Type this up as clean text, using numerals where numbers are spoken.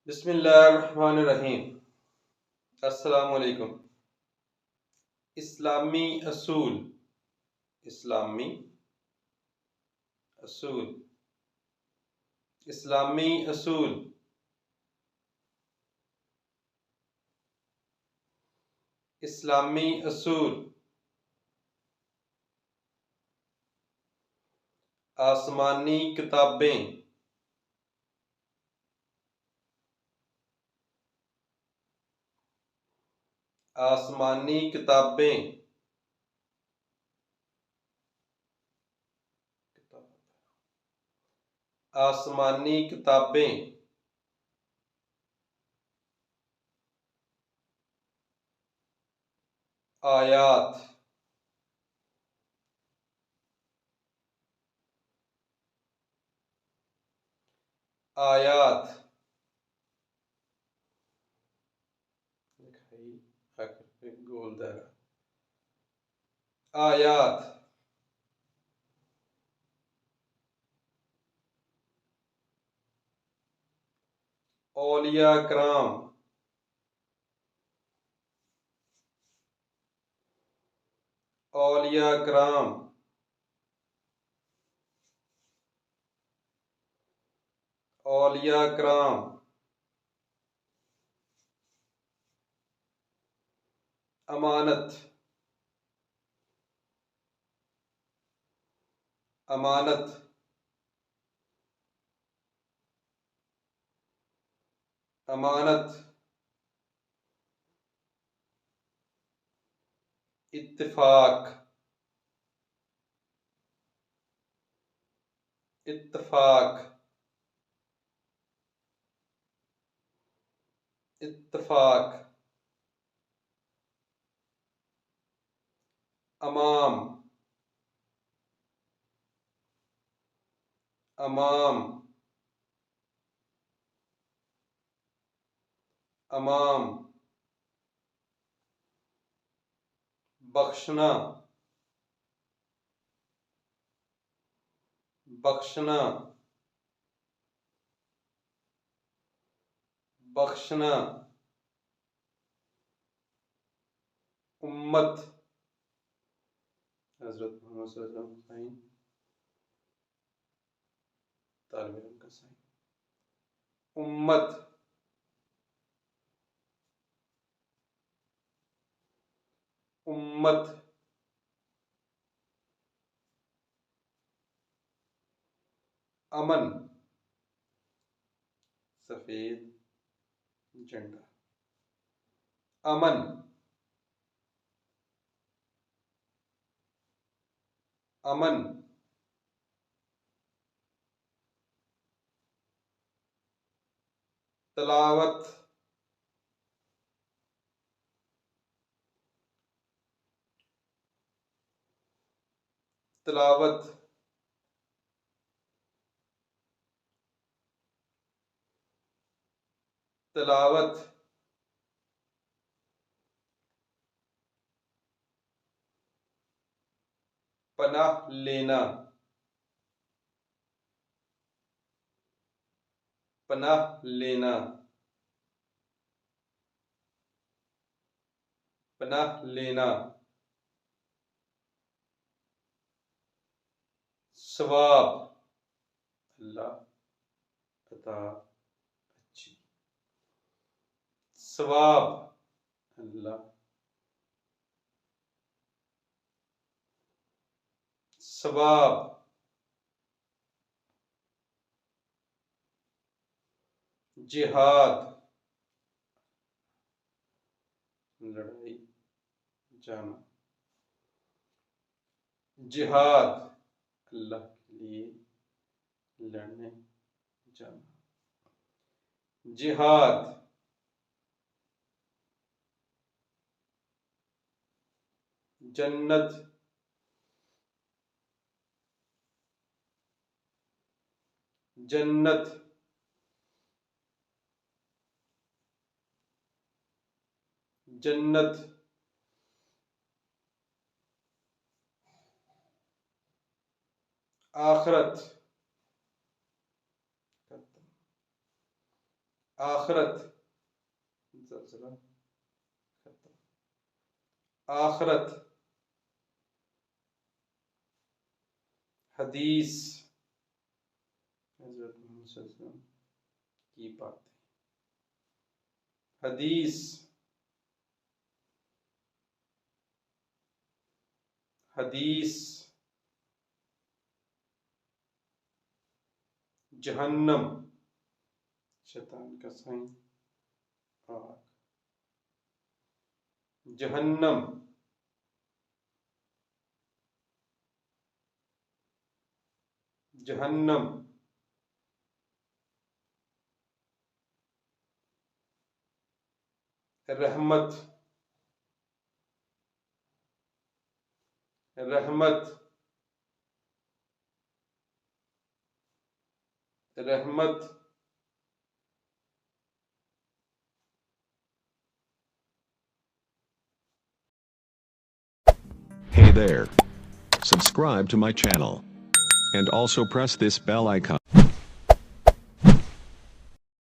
बिस्मिल्लाहिर्रहमानिर्रहीम। अस्सलाम वालेकुम। इस्लामी असूल। इस्लामी असूल। इस्लामी असूल। इस्लामी असूल। आसमानी किताबें। आसमानी किताबें। आसमानी किताबें। आयात। आयात। गोल दायरा। आयात। औलिया कराम। औलिया कराम। औलिया कराम। अमानत। अमानत। अमानत। इत्तेफाक। इत्तेफाक। इत्तेफाक। अमाम। अमाम। अमाम। बख्शना। बख्शना। बख्शना। उम्मत। हज़रत मोहम्मद सल्लल्लाहु अलैहि वसल्लम तालिब इल्म का साइन। उम्मत। उम्मत। अमन। सफेद झंडा। अमन। अमन। तलावत। तलावत। तलावत। पनाह लेना। पनाह लेना। पनाह लेना। सवाब। अल्लाह अता अच्छी। सवाब। अल्लाह। सवाब। जिहाद। लड़ाई जाना। जिहाद। अल्लाह के लिए लड़ने जाना। जिहाद। जन्नत। जन्नत। जन्नत। आखरत। आखरत, ज़लज़ला, आखरत, हदीस, हज़रत मोहम्मद सल्लल्लाहु अलैहि वसल्लम की बातें, हदीस, हदीस, जहन्नम, शैतान का साइन, आग, जहन्नम, जहन्नम, रहमत, रहमत, रहमत, Hey there. Subscribe to my channel. And also press this bell icon.